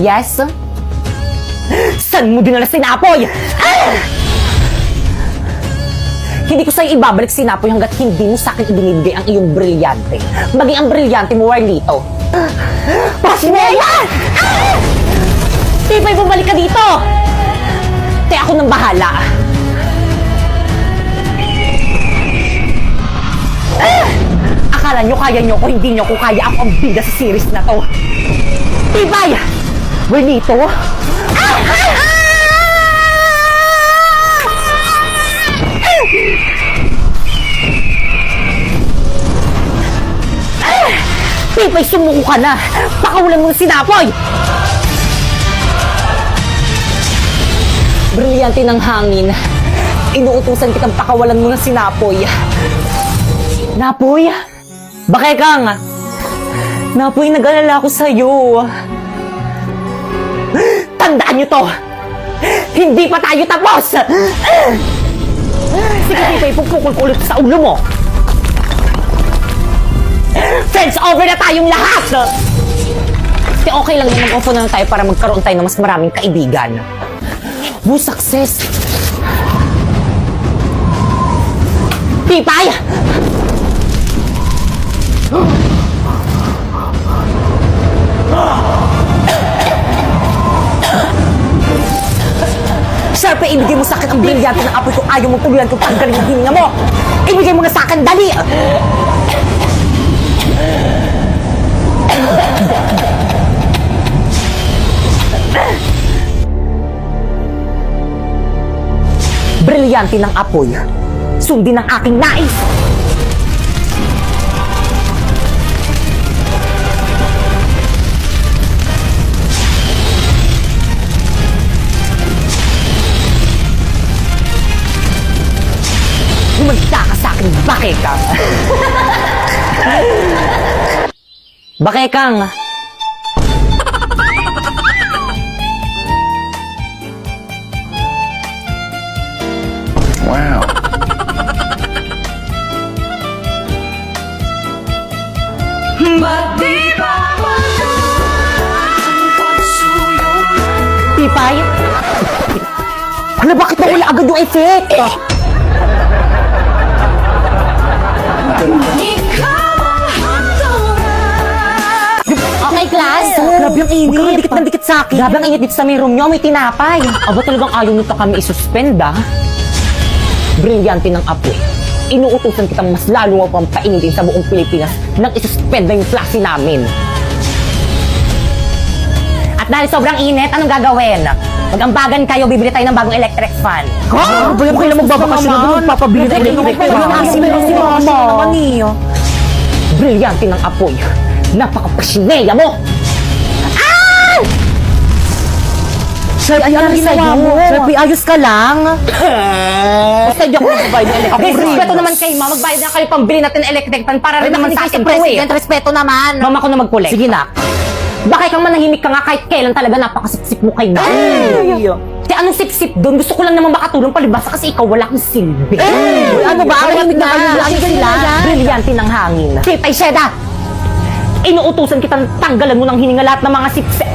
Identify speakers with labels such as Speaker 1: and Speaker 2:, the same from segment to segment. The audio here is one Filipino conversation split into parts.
Speaker 1: Yes? Saan mo dinala sinapoy? Hindi ko sa'yo ibabalik sinapoy hanggat hindi mo sa'kin ibinibigay ang iyong brilyante. Maging ang brilyante mo, Warlito. Pasmeya! Tipay, bumalik ka dito! Kaya ako nang bahala. Akala nyo kaya nyo ko, hindi nyo ko kaya. Ako ang bida sa series na to. Tipay! Warlito? Tipay, sumuko ka na! Pakawalan mo ng sinapoy! Brilyante ng hangin. Inuutusan kitang pakawalan mo ng sinapoy. Napoy? Bakit kang? Napoy, nag-alala ko sa'yo. Tandaan nyo to! Hindi pa tayo tapos! Sige, Tipay, pupukul ko ulit sa ulo mo! Friends, over na tayong lahat! Kasi okay lang yun, mag-offer na lang tayo para magkaroon tayo ng mas maraming kaibigan. Woo, success! Tipay! Siyempre, ibigay mo sa akin ang brilyante ng apoy kung ayaw mo tuluyan kung tanggalin ang hininga mo! Ibigay mo na sa akin, dali! Brilyante ng apoy, sundin ang aking nais! Humagda ka sa akin, Bakekang! Bakekang!
Speaker 2: Wow.
Speaker 1: Tipay? Ano, bakit nawala agad yung effect? Okay, class? Grabe ang init. Huwag kang dikit ng dikit sa akin. Grabe ang init dito sa may room nyo. May tinapay. Aba, talagang ayaw nito kami isuspend, ah. Brilyante ng apoy. Inuutusan kitang mas lalo mo pang painitin sa buong Pilipinas nang isuspend na yung klase namin. At dahil sobrang init, anong gagawin? Mag-ambagan kayo, bibili tayo ng bagong electric fan.
Speaker 2: Ha? Bayan kayo na magbabakasyon na doon, magpapabili ng electric fan.
Speaker 1: Si Mama. Brilyante ng apoy. Napaka-pasineya mo!
Speaker 3: Sir, ano ginawa mo? Sir, ayos ka lang.
Speaker 1: Basta di ako magbayad ng electric. Okay, respeto naman kayo, ma. Magbayad na kayo pambili natin ng electric fan para rin naman sa akin to, eh.
Speaker 3: Respeto naman.
Speaker 1: Mama ko na mag-collect.
Speaker 3: Sige na.
Speaker 1: Bakit kang manahimik ka nga kahit kailan talaga napakasipsip mo kay na? Kaya anong sip-sip doon? Gusto ko lang naman makatulong palibasa kasi ikaw wala kang silbi.
Speaker 3: Ano ba? Malamig na kayo lang sila.
Speaker 1: Brilyante ng hangin. Tipay, Sheda! Inuutusan kitang tanggalan mo ng hininga lahat ng mga sip-sip.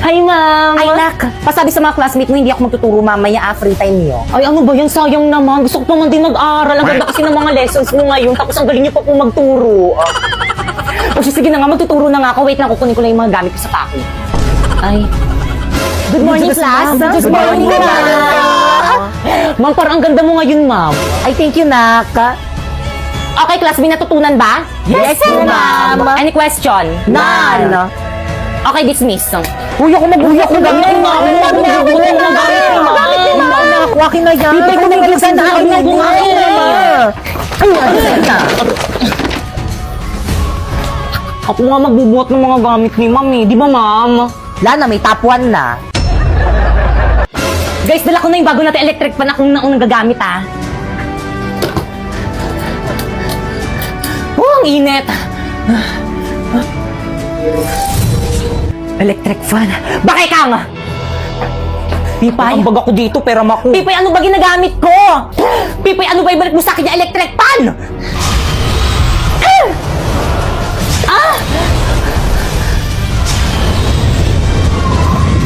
Speaker 1: Hi, ma'am! Ay, nak! Pasabi sa mga classmate mo, hindi ako magtuturo mamaya, free time niyo. Ay, ano ba yan? Sayang naman. Gusto ko naman din mag-aral. Ang ganda kasi ng mga lessons mo ngayon. Tapos ang galing niyo pa po magturo. O sige na nga, magtuturo na nga ako. Wait lang, kukunin ko lang yung mga gamit ko sa pako. Ay. Good morning, class! Good morning, ma'am! Ma'am, parang ang ganda mo ngayon, ma'am.
Speaker 3: Ay, thank you, nak.
Speaker 1: Okay, class, may natutunan ba?
Speaker 3: Yes, ma'am.
Speaker 1: Any question?
Speaker 3: None.
Speaker 1: Okay, dismiss.
Speaker 3: Uy, ako mag-uwi ako gamit ni ma'am. Akin na yan. Hindi ko naglasan na akin na yan. Ay, ano na?
Speaker 1: Ako nga magbubuhat ng mga gamit ni ma'am eh. Di ba, ma'am?
Speaker 3: Lana, may top 1 na.
Speaker 1: Guys, dala ko na yung bago natin electric pan akong naunang gagamit, ah. Oh, ang init. Electric fan. Bakit kang? Pipay. Ang baga ko dito, pera mako. Pipay, ano ba ginagamit ko? Pipay, ano ba ibalik mo sa akin yung electric pan?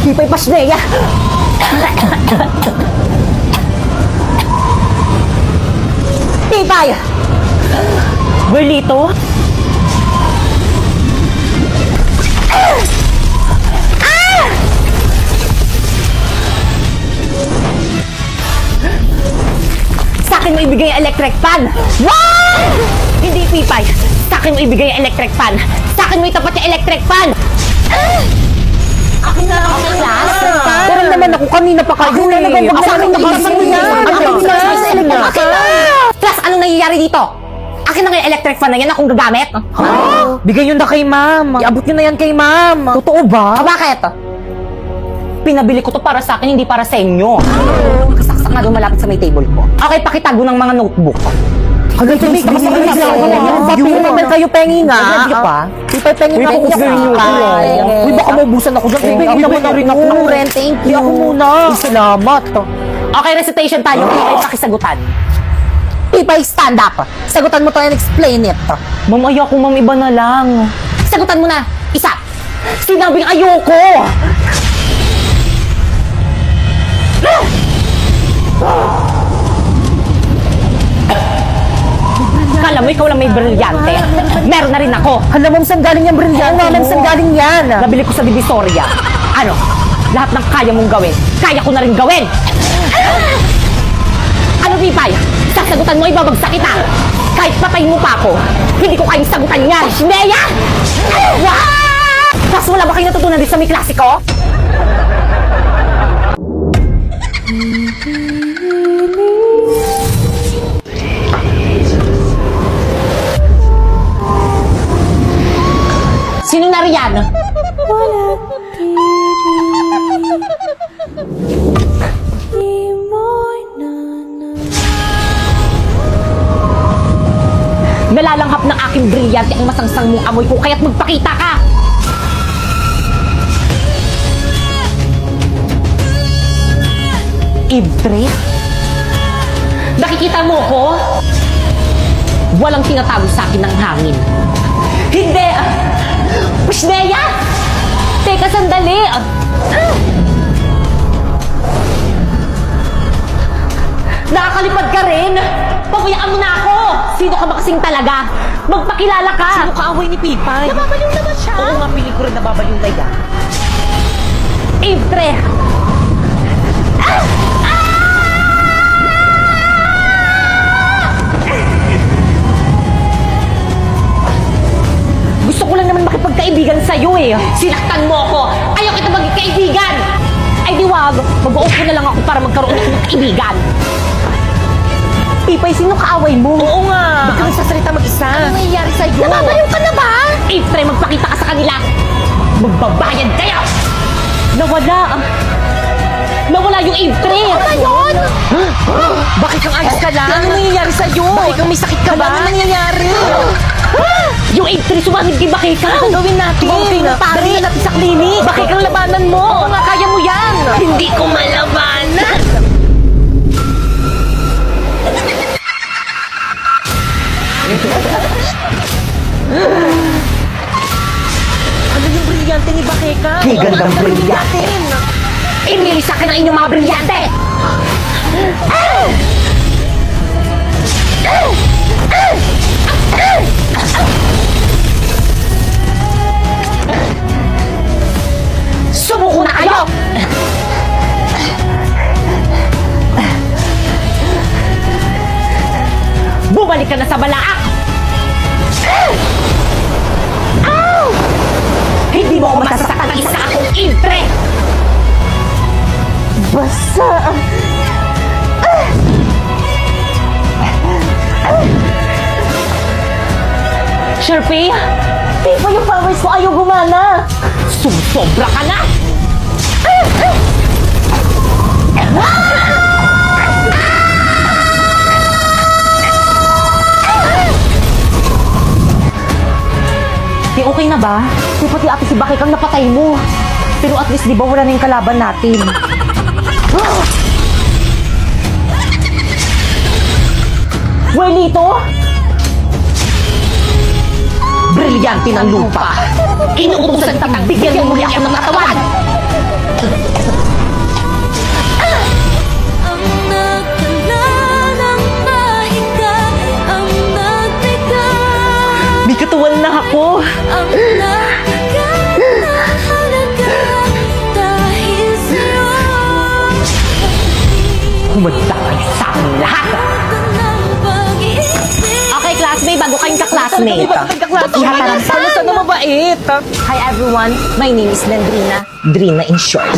Speaker 1: Pipay Pasneya! Pipay! Berlito? Sa akin mo ibigay ang electric fan! Wow! Hindi, Pipay! Sa akin mo ibigay ang electric fan! Sa akin mo itapat yung electric fan! Akin na ako ng class!
Speaker 2: Pero naman ako, kanina pa kayo
Speaker 1: Akin na
Speaker 2: eh.
Speaker 1: naman,
Speaker 2: Sa akin na
Speaker 1: akin
Speaker 2: kasi
Speaker 1: na
Speaker 2: yan.
Speaker 1: yan.
Speaker 2: Akin na.
Speaker 1: Akin na! Class, anong nangyayari dito? Akin na nga yung electric fan na yan akong gagamit.
Speaker 2: Bigay yun na kay ma'am. Iabot nyo na yan kay ma'am. Totoo ba?
Speaker 1: Bakit? Pinabili ko to para sa akin, hindi para sa inyo. Nakasaksak nga doon malapit sa may table ko. Okay, pakitago ng mga notebook.
Speaker 2: Hanggang tumis na kasi naman kayo pengi nga.
Speaker 1: Review pa?
Speaker 2: Pipay pengi nga ako
Speaker 1: Review
Speaker 2: sa inyo.
Speaker 1: pa.
Speaker 2: Uy, baka maubusan ako dyan. Pipay naman na rin ako.
Speaker 1: Ren, thank
Speaker 2: Hindi
Speaker 1: you.
Speaker 2: ako muna. Salamat.
Speaker 1: Okay, recitation tayo. Pipay, pakisagutan. Pipay, stand up. Sagutan mo to and explain it. Ma'am, ayoko, ma'am, iba na lang. Sagutan mo na. Isa. Sinabing ayoko. Kala mo ikaw lang may brilyante. Meron na rin ako.
Speaker 2: Hala, ma'am, saan galing yung brilyante mo? Ma'am, saan galing yan?
Speaker 1: Nabili ko sa Divisoria. Ano? Lahat ng kaya mong gawin, kaya ko na rin gawin. Ano, Pipay? Sasagutan mo, ibabagsak kita. Kahit patay mo pa ako, hindi ko kayang sagutan yan. Shineya! Wow! Tapos wala ba kayo natutunan din sa may klasiko? Sino na riyan? Nalalanghap ng aking brilyante ang masangsang mong amoy ko, kaya't magpakita ka! Ibre? Nakikita mo ko? Walang tinatago sa akin ng hangin. Hindi! Pusneya! Teka, sandali! Nakakalipad ka rin! Pabayaan mo na ako! Sino ka ba kasing talaga? Magpakilala ka!
Speaker 2: Sino kaaway ni Pipay?
Speaker 1: Nababaliw naman siya!
Speaker 2: Oo nga, piling ko rin nababaliw na yan.
Speaker 1: Ibre! Gusto ko lang naman makipagkaibigan sa'yo eh. Sinaktan mo ako. Ayaw kita maging kaibigan. Ay di wag. Mag-uupo na lang ako para magkaroon ako ng kaibigan. Pipay, sino kaaway mo?
Speaker 2: Oo nga. Ba't ka nagsasalita mag-isa?
Speaker 1: Ano nangyayari sa'yo? Nababaliw ka na ba? Ifre, magpakita ka sa kanila. Magbabayad kayo. Nawala. Nawala yung Ifre. Ano yun?
Speaker 2: Bakit kang ayos ka lang?
Speaker 1: Ano nangyayari sa'yo?
Speaker 2: Bakit kang may sakit ka ba?
Speaker 1: Ano nangyayari? Yung Ifre, sumamig kay Bakit ka.
Speaker 2: Ano gawin natin?
Speaker 1: Dali na natin sa klinik. Bakit kang labanan mo? Oo nga, kaya mo yan. Hindi ko malabanan.
Speaker 2: Ano yung brilyante ni Bakeka?
Speaker 1: Di gandang brilyante. Imilis sa akin ang inyong mga brilyante. Sumuko na kayo! Bumalik ka na sa balaak! Ow! Hindi mo ako masasaktan ng isa akong Ifre! Basta! Sharpie? Di pa yung powers ko ayaw gumana! Sumusobra ka na! Di okay na ba? Di pati ate si Bakit kang napatay mo. Pero at least di ba wala na yung kalaban natin? Buelito? brilyante ng lupa. Inuutusan kitang bigyan mo muli ako ng katawan.
Speaker 4: Ang nagdala ng mahiga, ang nagbigay,
Speaker 1: May katawan na ako.
Speaker 4: ang nagbigay ng halaga dahil sa'yo.
Speaker 1: Humanda kayo sa akin lahat.
Speaker 4: Ng pag-ibig.
Speaker 1: Okay, classmate, bago kayong ka-classmate.
Speaker 2: Ihatarang sa na mabait.
Speaker 1: Hi everyone, my name is Nandrina. Drina in short.